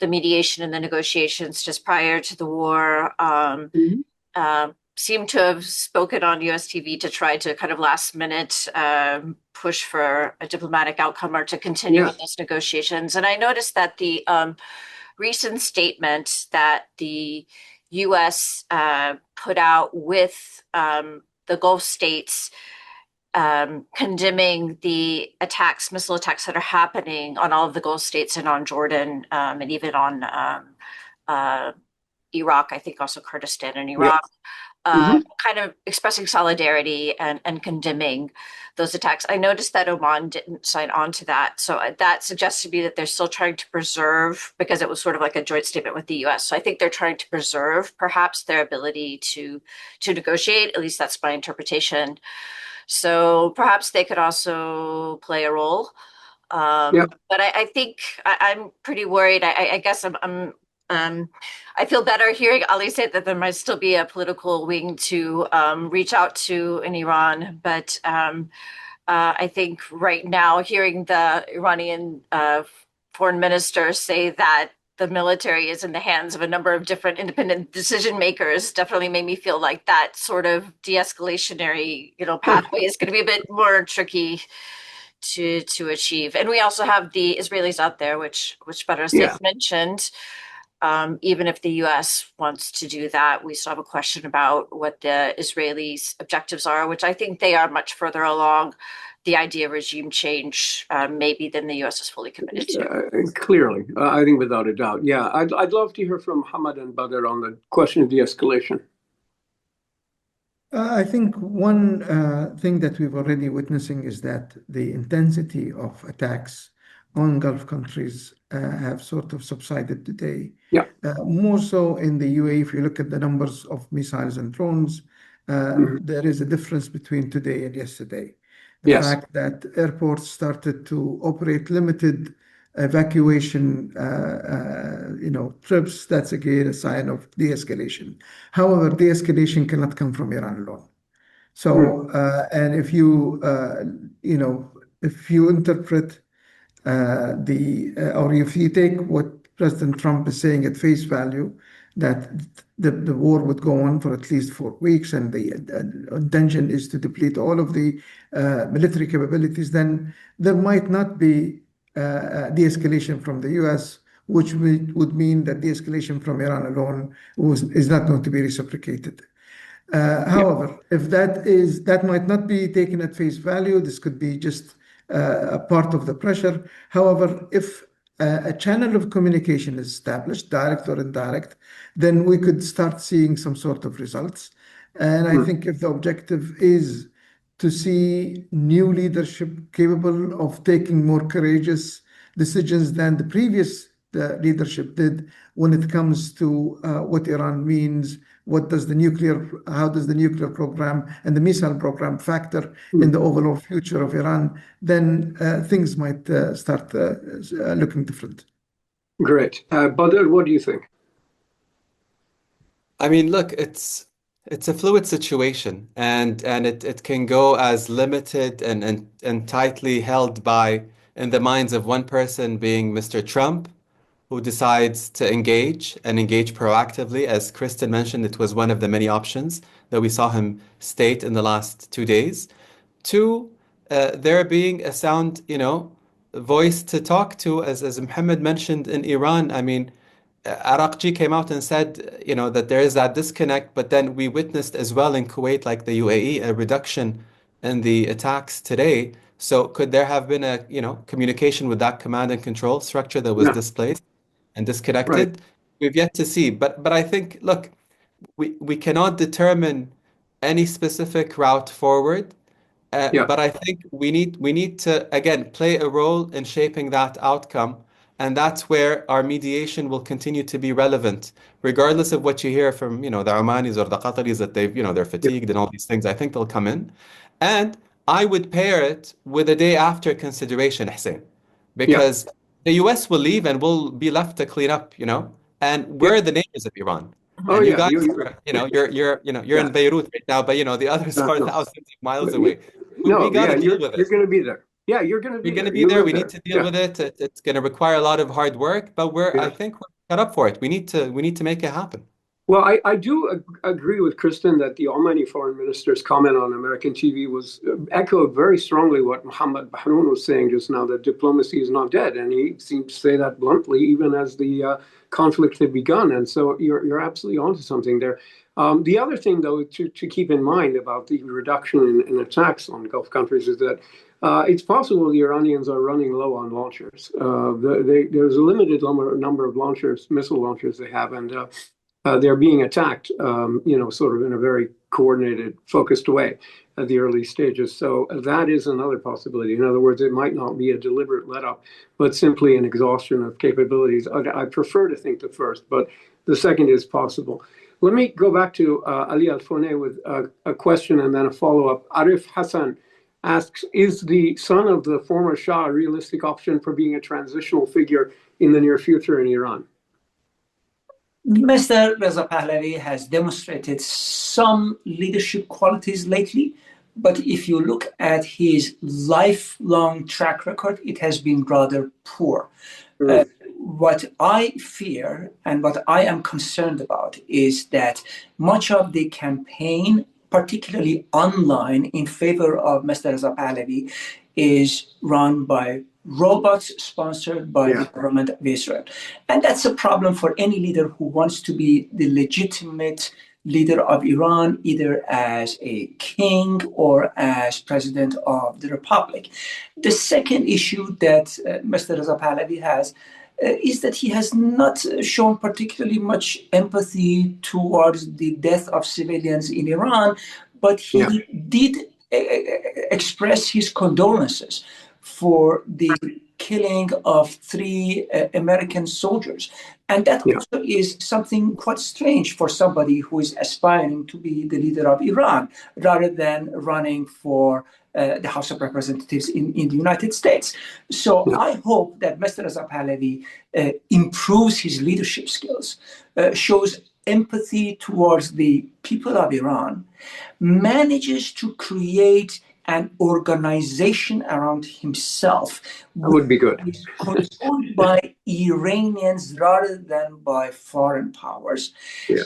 mediation and the negotiations just prior to the war. Seemed to have spoken on US TV to try to kind of last minute push for a diplomatic outcome or to continue with those negotiations. And I noticed that the recent statement that the US put out with the Gulf states condemning the missile attacks that are happening on all of the Gulf states and on Jordan and even on Iraq, I think also Kurdistan and Iraq. Kind of expressing solidarity and condemning those attacks. I noticed that Oman didn't sign on to that. So that suggests to me that they're still trying to preserve, because it was sort of like a joint statement with the US. So I think they're trying to preserve perhaps their ability to negotiate. At least that's my interpretation. So perhaps they could also play a role. But I think I'm pretty worried. I guess I feel better hearing Ali say that there might still be a political wing to reach out to in Iran. But I think right now, hearing the Iranian foreign minister say that the military is in the hands of a number of different independent decision makers definitely made me feel like that sort of de-escalationary, pathway is going to be a bit more tricky to achieve. And we also have the Israelis out there, which Al-Saif mentioned. Even if the U.S. wants to do that, we still have a question about what the Israelis' objectives are, which I think they are much further along the idea of regime change, maybe than the U.S. is fully committed to. Clearly, I think without a doubt. Yeah, I'd love to hear from Mohammed and Badr on the question of de-escalation. I think one thing that we've already witnessing is that the intensity of attacks on Gulf countries have sort of subsided today. More so in the UAE, if you look at the numbers of missiles and drones, there is a difference between today and yesterday. The fact that airports started to operate limited evacuation, trips, that's again a sign of de-escalation. However, de-escalation cannot come from Iran alone. So, and if you interpret or if you take what President Trump is saying at face value, that the war would go on for at least 4 weeks and the intention is to deplete all of the military capabilities, then there might not be de-escalation from the US, which would mean that de-escalation from Iran alone is not going to be reciprocated. However, if that might not be taken at face value, this could be just a part of the pressure. However, if a channel of communication is established, direct or indirect, then we could start seeing some sort of results. And I think if the objective is to see new leadership capable of taking more courageous decisions than the previous leadership did when it comes to what Iran means, how does the nuclear program and the missile program factor in the overall future of Iran, then things might start looking different. Great. Badr, what do you think? I mean, look, it's a fluid situation, and it can go as limited and tightly held in the minds of one person, being Mr. Trump, who decides to engage proactively. As Kristin mentioned, it was one of the many options that we saw him state in the last 2 days. To there being a sound, voice to talk to, as Mohammed mentioned in Iran. I mean, AGSI came out and said, that there is that disconnect, but then we witnessed as well in Kuwait, like the UAE, a reduction in the attacks today. So could there have been a, communication with that command and control structure that was displaced and disconnected? Right. We've yet to see. But I think, look, we cannot determine any specific route forward. But I think we need to, again, play a role in shaping that outcome. And that's where our mediation will continue to be relevant, regardless of what you hear from, the Omanis or the Qataris, that they're fatigued and all these things. I think they'll come in. And I would pair it with a day after consideration, Hussein, because the US will leave and we'll be left to clean up, and we're the neighbors of Iran. Oh And you yeah, guys, you're in Beirut right now, but the others are no. thousands of miles away. We No, got yeah, to deal with you're it. going to be there. Yeah, you're going to be We're going to there. be You there. live We need there. to deal with it. It's going to require a lot of hard work, but I Yeah. think we're cut up for it. We need to make it happen. Well, I do agree with Kristin that the Omani foreign minister's comment on American TV was echoed very strongly what Mohammed Baharoon was saying just now, that diplomacy is not dead. And he seemed to say that bluntly, even as the conflict had begun. And so you're absolutely onto something there. The other thing, though, to keep in mind about the reduction in attacks on Gulf countries is that it's possible the Iranians are running low on launchers. There's a limited number of launchers, missile launchers they have, and they're being attacked, sort of in a very coordinated, focused way at the early stages. So that is another possibility. In other words, it might not be a deliberate let-up, but simply an exhaustion of capabilities. I prefer to think the first, but the second is possible. Let me go back to Ali Alfoneh with a question and then a follow-up. Arif Hassan asks, is the son of the former Shah a realistic option for being a transitional figure in the near future in Iran? Mr. Reza Pahlavi has demonstrated some leadership qualities lately, but if you look at his lifelong track record, it has been rather poor. What I fear and what I am concerned about is that much of the campaign, particularly online, in favor of Mr. Reza Pahlavi is run by robots sponsored by the government of Israel. And that's a problem for any leader who wants to be the legitimate leader of Iran, either as a king or as president of the republic. The second issue that Mr. Reza Pahlavi has is that he has not shown particularly much empathy towards the death of civilians in Iran, but he did express his condolences for the killing of 3 American soldiers. And that also is something quite strange for somebody who is aspiring to be the leader of Iran, rather than running for the House of Representatives in the United States. So I hope that Mr. Reza Pahlavi improves his leadership skills, shows empathy towards the people of Iran, manages to create an organization around himself. That would be good. Is controlled by Iranians rather than by foreign powers,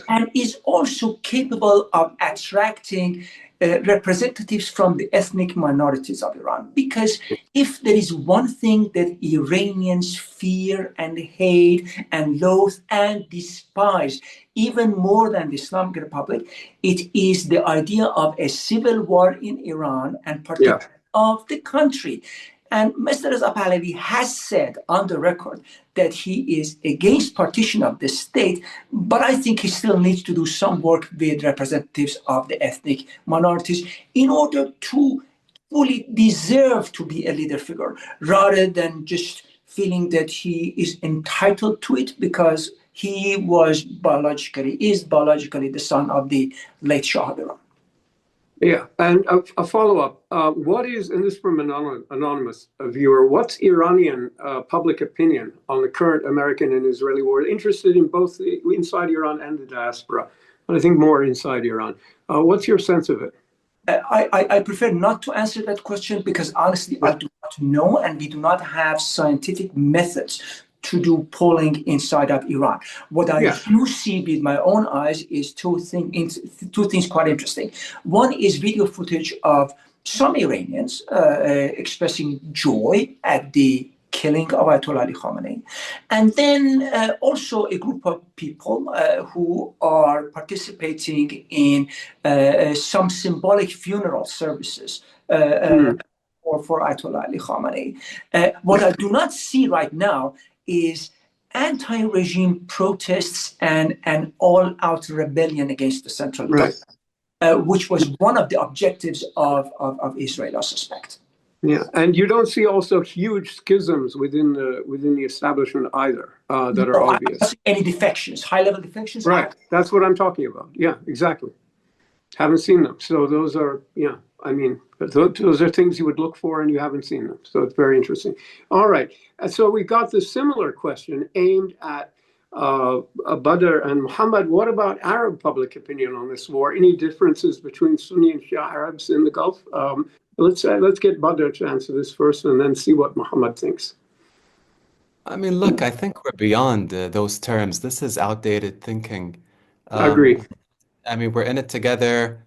and is also capable of attracting representatives from the ethnic minorities of Iran. Because if there is one thing that Iranians fear and hate and loathe and despise, even more than the Islamic Republic, it is the idea of a civil war in Iran and particularly of the country. And Mr. Reza Pahlavi has said on the record that he is against partition of the state, but I think he still needs to do some work with representatives of the ethnic minorities in order to fully deserve to be a leader figure, rather than just feeling that he is entitled to it because he is biologically the son of the late Shah of Iran. Yeah, and a follow-up. What is, and this is from an anonymous viewer, what's Iranian public opinion on the current American and Israeli war? Interested in both inside Iran and the diaspora, but I think more inside Iran. What's your sense of it? I prefer not to answer that question because honestly, I do not know, and we do not have scientific methods to do polling inside of Iran. What I do see with my own eyes is two things quite interesting. One is video footage of some Iranians expressing joy at the killing of Ayatollah Ali Khamenei. And then also a group of people who are participating in some symbolic funeral services for Ayatollah Ali Khamenei. What I do not see right now is anti-regime protests and an all-out rebellion against the central government, which was one of the objectives of Israel, I suspect. Yeah, and you don't see also huge schisms within the establishment either that are obvious. I don't see any defections, high-level defections. Right, that's what I'm talking about. Yeah, exactly. Haven't seen them. So those are, yeah, I mean, those are things you would look for and you haven't seen them. So it's very interesting. All right. So we got the similar question aimed at Badr and Mohammed. What about Arab public opinion on this war? Any differences between Sunni and Shia Arabs in the Gulf? Let's get Badr to answer this first and then see what Mohammed thinks. I mean, look, I think we're beyond those terms. This is outdated thinking. I agree. I mean, we're in it together.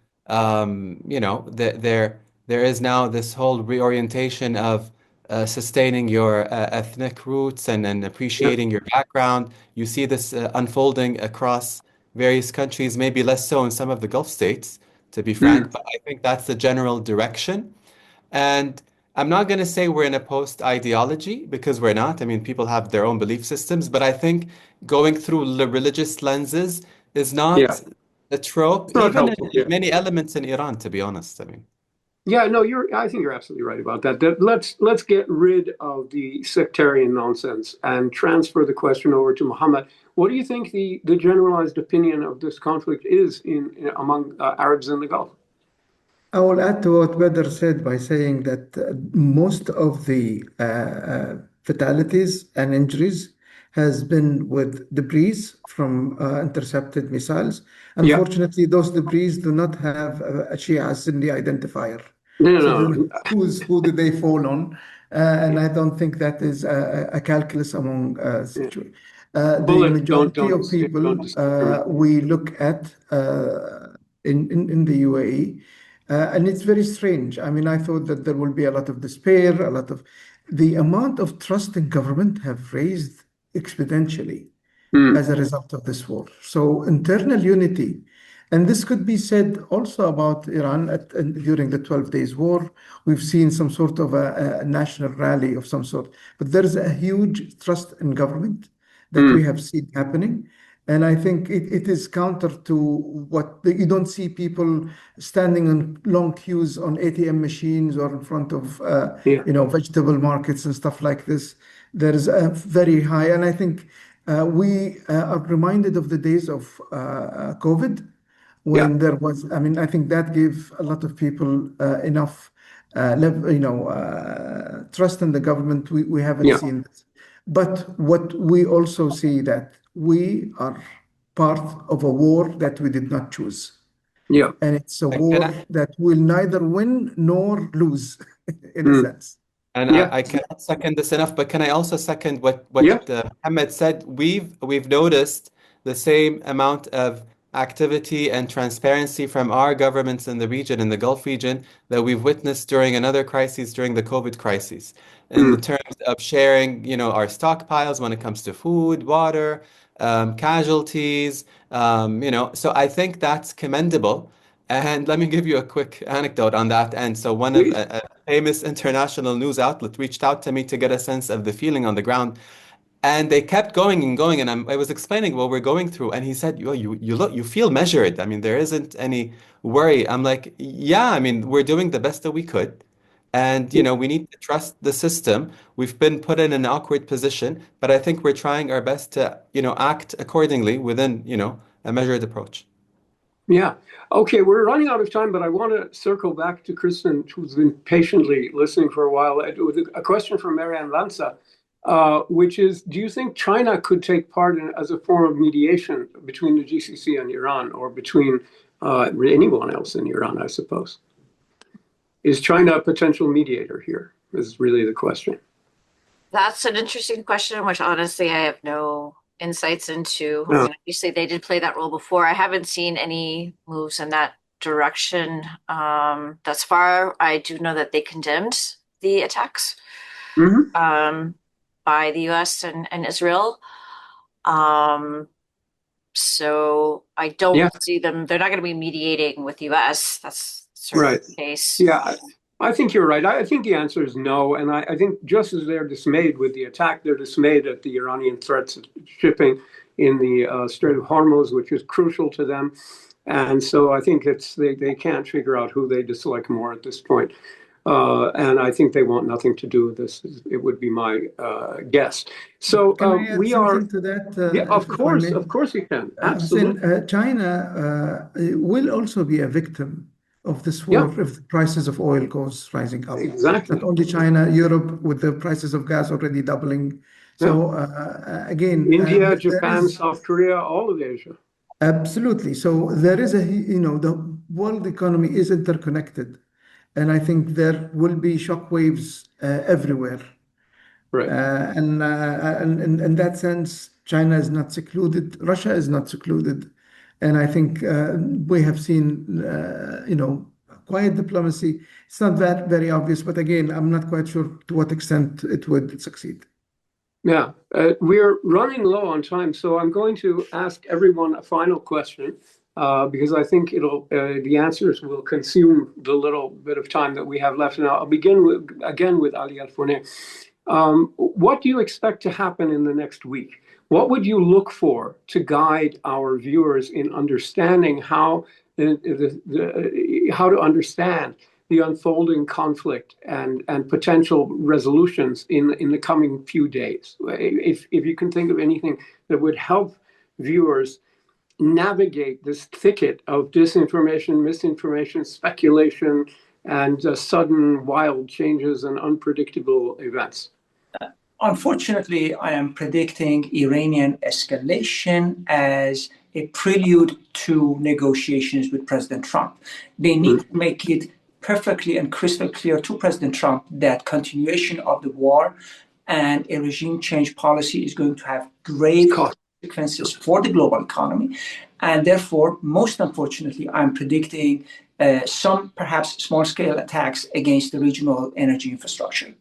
There is now this whole reorientation of sustaining your ethnic roots and appreciating your background. You see this unfolding across various countries, maybe less so in some of the Gulf states, to be frank, but I think that's the general direction. And I'm not going to say we're in a post ideology because we're not. I mean, people have their own belief systems, but I think going through the religious lenses is Yeah. not a trope, It's not even helpful. in many elements in Iran, to be honest. I mean, Yeah, no, I think you're absolutely right about that. Let's get rid of the sectarian nonsense and transfer the question over to Mohammed. What do you think the generalized opinion of this conflict is among Arabs in the Gulf? I will add to what Badr said by saying that most of the fatalities and injuries has been with debris from intercepted missiles. Yeah. Unfortunately, those debris do not have a Shia Sunni identifier. No, So no. who did they fall on? And I don't think that is a calculus among situations. The Bullets majority of people don't discriminate. we look at in the UAE. And it's very strange. I mean, I thought that there will be a lot of despair, the amount of trust in government have raised exponentially as a result of this war. So internal unity, and this could be said also about Iran during the 12 days war. We've seen some sort of a national rally of some sort, but there is a huge trust in government that we have seen happening. And I think it is counter to what you don't see people standing in long queues on ATM machines or in front of vegetable markets and stuff like this. There is a very high, and I think we are reminded of the days of COVID when there was. I mean, I think that gave a lot of people enough, trust in the government. We haven't seen this. But what we also see that we are part of a war that we did not choose. Yeah. And it's a war that will neither win nor lose, in a sense. And I cannot second this enough, but can I also second what Mohammed said? We've noticed the same amount of activity and transparency from our governments in the region, in the Gulf region, that we've witnessed during another crisis, during the COVID crisis, in the terms of sharing, our stockpiles when it comes to food, water, casualties, So I think that's commendable. And let me give you a quick anecdote on that. And so one of a famous international news outlet reached out to me to get a sense of the feeling on the ground. And they kept going and going, and I was explaining what we're going through, and he said, you feel measured. I mean, there isn't any worry." I'm like, "Yeah, I mean, we're doing the best that we could, and we need to trust the system. We've been put in an awkward position, but I think we're trying our best to, act accordingly within, a measured approach." Yeah. Okay, we're running out of time, but I want to circle back to Kristin, who's been patiently listening for a while, with a question from Marianne Lanza. Which is, do you think China could take part as a form of mediation between the GCC and Iran, or between anyone else in Iran, I suppose? Is China a potential mediator here, is really the question. That's an interesting question, which honestly I have no insights into. I mean, obviously, they did play that role before. I haven't seen any moves in that direction thus far. I do know that they condemned the attacks. By the U.S. and Israel. So I don't see them. They're not going to be mediating with the U.S. That's certainly the case. Yeah, I think you're right. I think the answer is no. And I think just as they're dismayed with the attack, they're dismayed at the Iranian threats of shipping in the Strait of Hormuz, which is crucial to them. And so I think they can't figure out who they dislike more at this point. And I think they want nothing to do with this. It would be my guess. So Can I add we are. something to that, Yeah, if I may? of course you can. Hussein, Absolutely. China will also be a victim of this Yeah, war if the prices of oil goes rising up. Not exactly. only China, Europe, with the prices of gas already doubling. Yeah. So again, India, there Japan, is South Korea, all of Asia. absolutely. So there is the world economy is interconnected, and I think there will be shockwaves everywhere. Right. And in that sense, China is not secluded, Russia is not secluded. And I think we have seen, quiet diplomacy. It's not that very obvious, but again, I'm not quite sure to what extent it would succeed. Yeah, we're running low on time, so I'm going to ask everyone a final question because I think the answers will consume the little bit of time that we have left. And I'll begin again with Ali Alfoneh. What do you expect to happen in the next week? What would you look for to guide our viewers in understanding how to understand the unfolding conflict and potential resolutions in the coming few days? If you can think of anything that would help viewers navigate this thicket of disinformation, misinformation, speculation, and sudden wild changes and unpredictable events. Unfortunately, I am predicting Iranian escalation as a prelude to negotiations with President Trump. They need to make it perfectly and crystal clear to President Trump that continuation of the war and a regime change policy is going to have grave consequences for the global economy. And therefore, most unfortunately, I'm predicting some perhaps small-scale attacks against the regional energy infrastructure.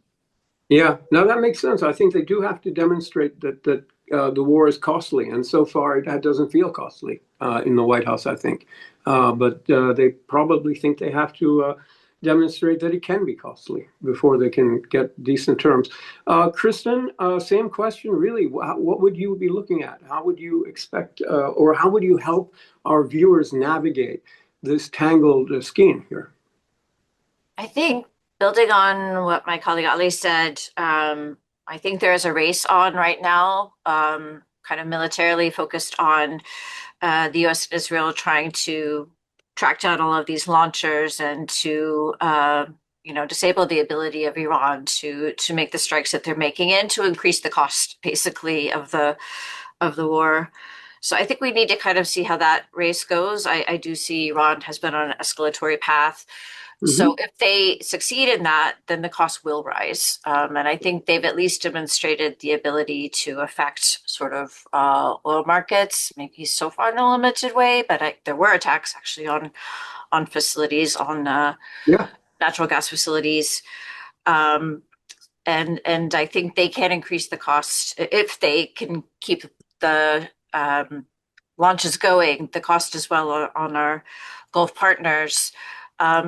Yeah, no, that makes sense. I think they do have to demonstrate that the war is costly, and so far that doesn't feel costly in the White House, I think. But they probably think they have to demonstrate that it can be costly before they can get decent terms. Kristin, same question, really. What would you be looking at? How would you expect, or how would you help our viewers navigate this tangled skein here? I think building on what my colleague Ali said, I think there is a race on right now, kind of militarily focused on the U.S. and Israel trying to track down all of these launchers and to disable the ability of Iran to make the strikes that they're making and to increase the cost basically of the war. So I think we need to kind of see how that race goes. I do see Iran has been on an escalatory path. So if they succeed in that, then the cost will rise. And I think they've at least demonstrated the ability to affect sort of oil markets, maybe so far in a limited way, but there were attacks actually on facilities, on natural gas facilities. And I think they can increase the cost if they can keep the launches going, the cost as well on our Gulf partners.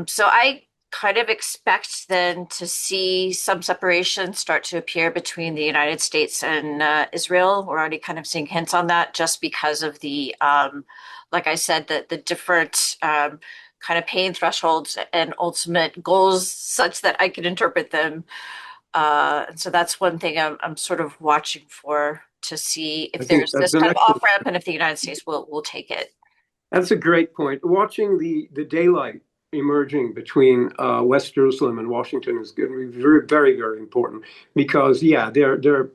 So I kind of expect then to see some separation start to appear between the United States and Israel. We're already kind of seeing hints on that just because of the, like I said, the different kind of pain thresholds and ultimate goals such that I can interpret them. And so that's one thing I'm sort of watching for to see if there's this kind of off-ramp and if the United States will take it. That's a great point. Watching the daylight emerging between West Jerusalem and Washington is going to be very, very, very important because, they're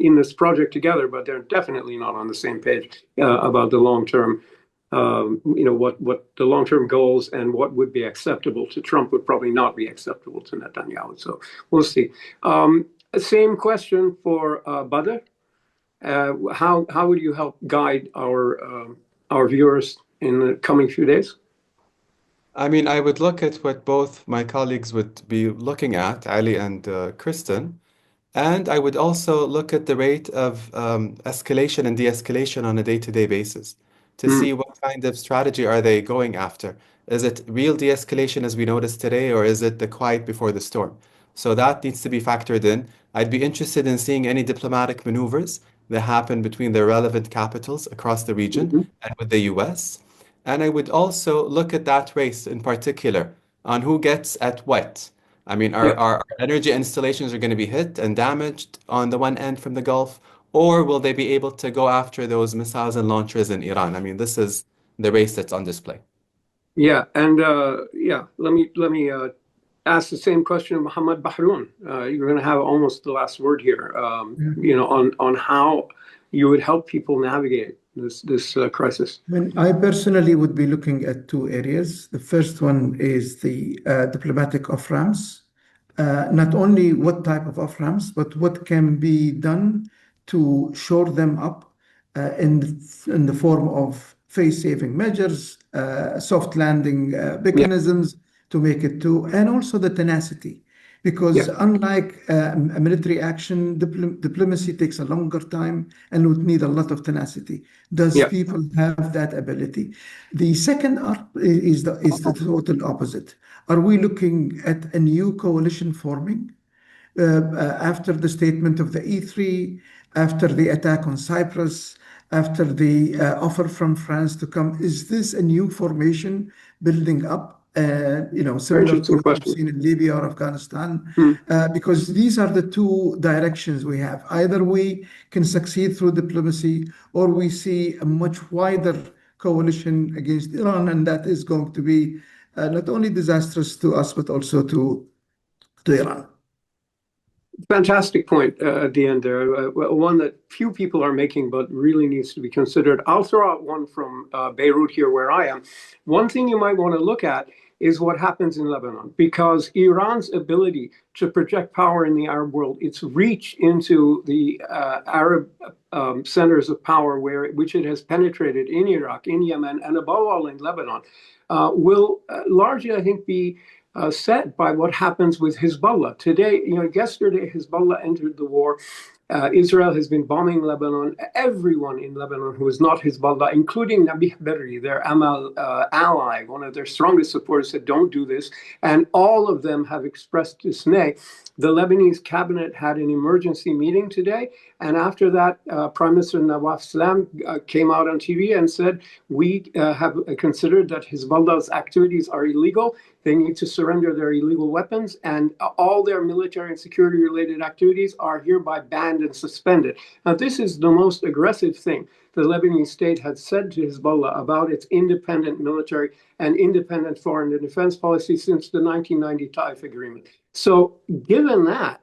in this project together, but they're definitely not on the same page about the long term. What the long term goals and what would be acceptable to Trump would probably not be acceptable to Netanyahu. So we'll see. Same question for Badr. How would you help guide our viewers in the coming few days? I mean, I would look at what both my colleagues would be looking at, Ali and Kristin, and I would also look at the rate of escalation and de-escalation on a day-to-day basis to see what kind of strategy are they going after. Is it real de-escalation as we noticed today, or is it the quiet before the storm? So that needs to be factored in. I'd be interested in seeing any diplomatic maneuvers that happen between the relevant capitals across the region and with the U.S. And I would also look at that race in particular on who gets at what. I mean, our energy installations are going to be hit and damaged on the one end from the Gulf, or will they be able to go after those missiles and launchers in Iran? I mean, this is the race that's on display. Yeah, and let me ask the same question of Mohammed Baharoon. You're going to have almost the last word here. On how you would help people navigate this crisis. I personally would be looking at two areas. The first one is the diplomatic off-ramps. Not only what type of off-ramps, but what can be done to shore them up in the form of face-saving measures, soft landing mechanisms to make it to, and also the tenacity. Because unlike a military action, diplomacy takes a longer time and would need a lot of tenacity. Does people have that ability? The second is the total opposite. Are we looking at a new coalition forming after the statement of the E3, after the attack on Cyprus, after the offer from France to come? Is this a new formation building up? Similar to what we've seen in Libya or Afghanistan, because these are the two directions we have. Either we can succeed through diplomacy, or we see a much wider coalition against Iran, and that is going to be not only disastrous to us, but also to Iran. Fantastic point at the end there. One that few people are making, but really needs to be considered. I'll throw out one from Beirut here, where I am. One thing you might want to look at is what happens in Lebanon, because Iran's ability to project power in the Arab world, its reach into the Arab centers of power, which it has penetrated in Iraq, in Yemen, and above all in Lebanon, will largely, I think, be set by what happens with Hezbollah. Yesterday, Hezbollah entered the war. Israel has been bombing Lebanon. Everyone in Lebanon who is not Hezbollah, including Nabih Berri, their Amal ally, one of their strongest supporters, said, don't do this. And all of them have expressed dismay. The Lebanese cabinet had an emergency meeting today. And after that, Prime Minister Nawaf Salam came out on TV and said, we have considered that Hezbollah's activities are illegal. They need to surrender their illegal weapons, and all their military and security related activities are hereby banned and suspended. Now, this is the most aggressive thing the Lebanese state had said to Hezbollah about its independent military and independent foreign and defense policy since the 1990 Taif agreement. So given that,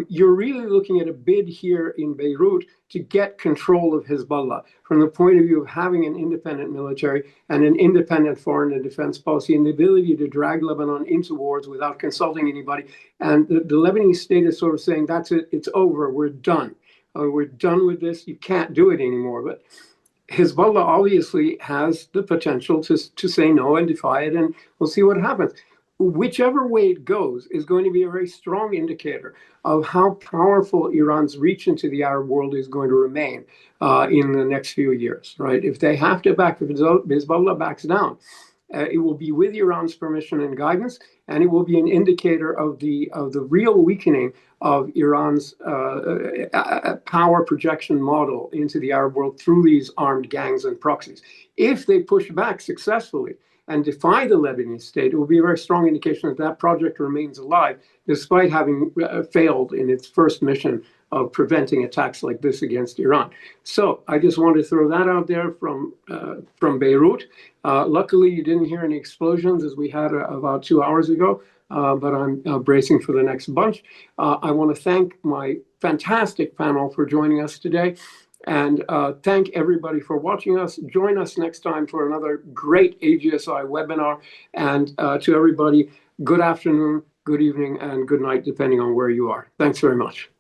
you're really looking at a bid here in Beirut to get control of Hezbollah from the point of view of having an independent military and an independent foreign and defense policy, and the ability to drag Lebanon into wars without consulting anybody. And the Lebanese state is sort of saying, that's it, it's over, we're done. We're done with this, you can't do it anymore. But Hezbollah obviously has the potential to say no and defy it, and we'll see what happens. Whichever way it goes is going to be a very strong indicator of how powerful Iran's reach into the Arab world is going to remain in the next few years, right? If they have to back, if Hezbollah backs down, it will be with Iran's permission and guidance, and it will be an indicator of the real weakening of Iran's power projection model into the Arab world through these armed gangs and proxies. If they push back successfully and defy the Lebanese state, it will be a very strong indication that that project remains alive, despite having failed in its first mission of preventing attacks like this against Iran. So I just wanted to throw that out there from Beirut. Luckily, you didn't hear any explosions as we had about 2 hours ago, but I'm bracing for the next bunch. I want to thank my fantastic panel for joining us today. And thank everybody for watching us. Join us next time for another great AGSI webinar. And to everybody, good afternoon, good evening, and good night, depending on where you are. Thanks very much.